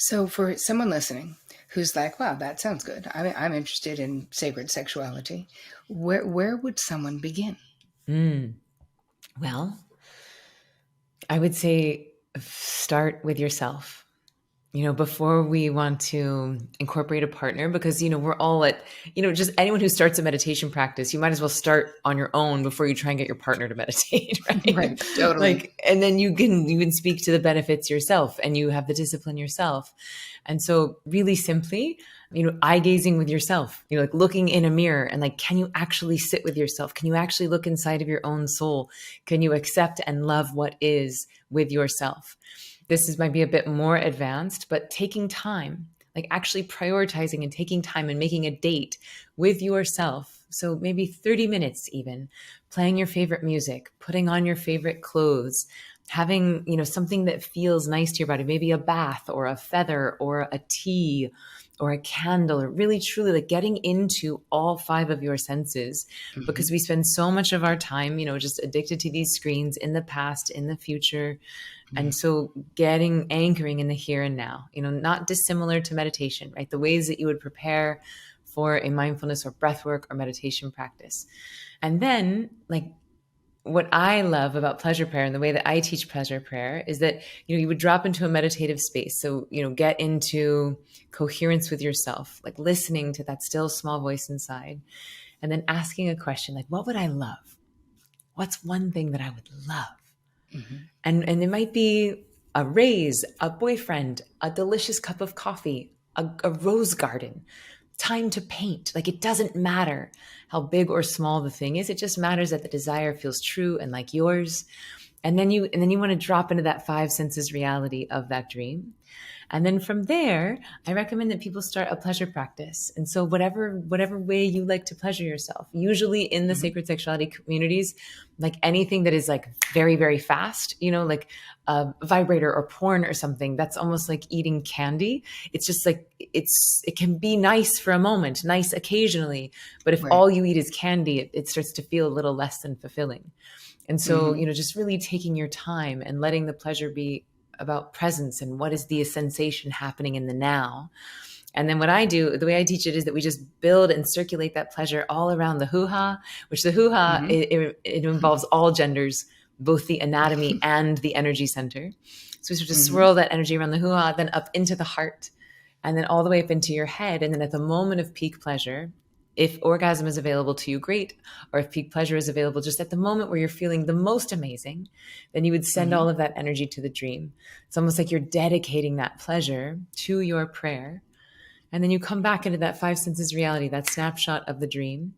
So for someone listening who's like, wow, that sounds good. I'm interested in sacred sexuality. Where would someone begin? Mm. Well, I would say start with yourself. Before we want to incorporate a partner, because, we're all at, just anyone who starts a meditation practice, you might as well start on your own before you try and get your partner to meditate, right? Right, totally. And then you can speak to the benefits yourself and you have the discipline yourself. And so really simply, eye gazing with yourself, like looking in a mirror and like, can you actually sit with yourself? Can you actually look inside of your own soul? Can you accept and love what is with yourself? Might be a bit more advanced, but taking time, like actually prioritizing and taking time and making a date with yourself. So maybe 30 minutes even, playing your favorite music, putting on your favorite clothes, having, something that feels nice to your body, maybe a bath or a feather or a tea or a candle, or really truly like getting into all five of your senses, because we spend so much of our time, just addicted to these screens in the past, in the future. And so anchoring in the here and now, not dissimilar to meditation, right? The ways that you would prepare for a mindfulness or breathwork or meditation practice. And then like what I love about pleasure prayer and the way that I teach pleasure prayer is that, you would drop into a meditative space. So, get into coherence with yourself, like listening to that still small voice inside, and then asking a question like, what would I love? What's one thing that I would love? And it might be a raise, a boyfriend, a delicious cup of coffee, a rose garden, time to paint. Like it doesn't matter how big or small the thing is. It just matters that the desire feels true and like yours. And then you want to drop into that five senses reality of that dream. And then from there, I recommend that people start a pleasure practice. And so whatever way you like to pleasure yourself, usually in the sacred sexuality communities, like anything that is like very, very fast, like a vibrator or porn or something, that's almost like eating candy. It's just like, it can be nice for a moment, nice occasionally. But if Right. all you eat is candy, it starts to feel a little less than fulfilling. And so, just really taking your time and letting the pleasure be about presence and what is the sensation happening in the now. And then what I do, the way I teach it is that we just build and circulate that pleasure all around the hoo-ha, which the hoo-ha, it involves all genders, both the anatomy and the energy center. So we sort of swirl that energy around the hoo-ha, then up into the heart, and then all the way up into your head. And then at the moment of peak pleasure, if orgasm is available to you, great. Or if peak pleasure is available just at the moment where you're feeling the most amazing, then you would send all of that energy to the dream. It's almost like you're dedicating that pleasure to your prayer. And then you come back into that five senses reality, that snapshot of the dream.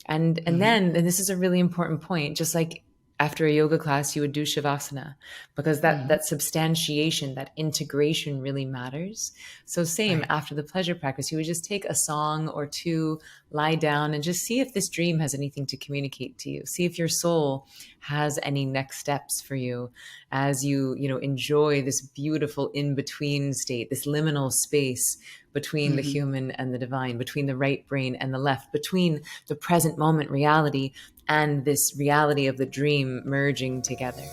And then this is a really important point, just like after a yoga class, you would do Shavasana, because that substantiation, that integration really matters. So same after the pleasure practice, you would just take a song or two, lie down and just see if this dream has anything to communicate to you. See if your soul has any next steps for you as you enjoy this beautiful in-between state, this liminal space between the human and the divine, between the right brain and the left, between the present moment reality and this reality of the dream merging together.